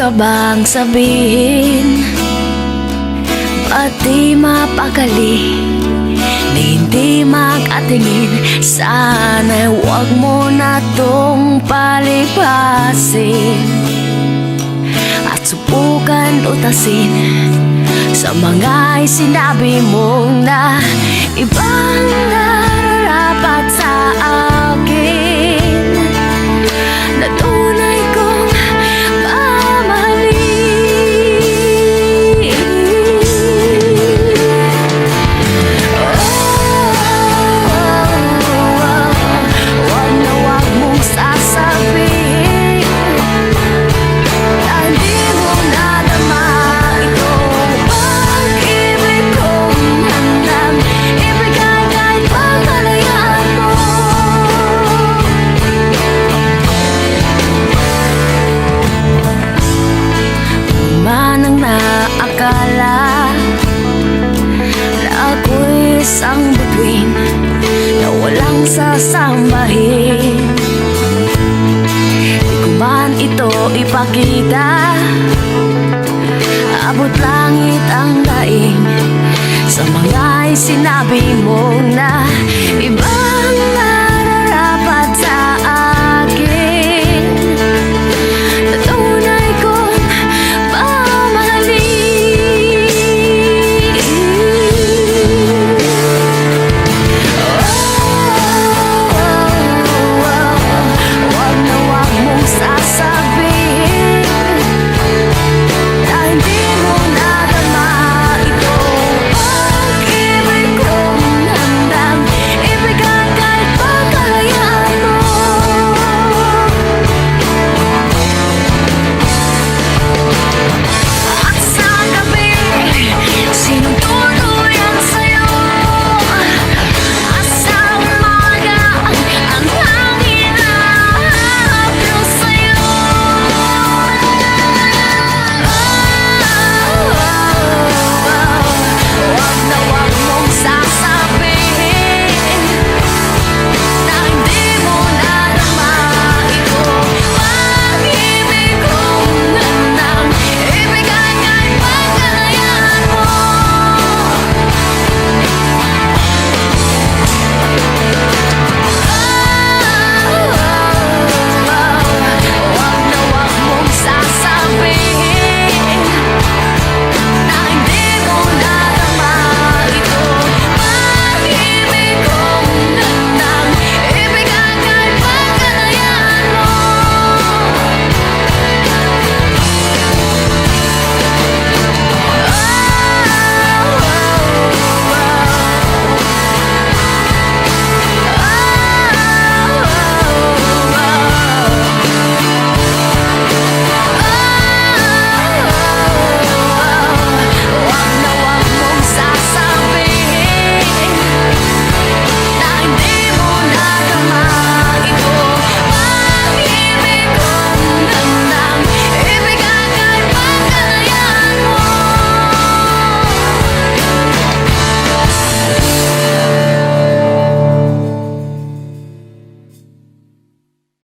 ka bang sabihin? Ba't di mapakali? Di hindi mag-atingin. Sana'y huwag mo na tong palipasin at subukan utasin sa mga sinabi mong na ibang nararapat sa akin, na tunay kong mamahalin. Wag na wag mong sasabihin na hindi mo nadama itong pag-ibig kong handang ibigay kahit pagkalayaan mo. Manang naakala na ako'y isang bituin na walang sasambahin. Di ko man ito ipakita, abot langit ang daing sa mga sinabi mong na iba.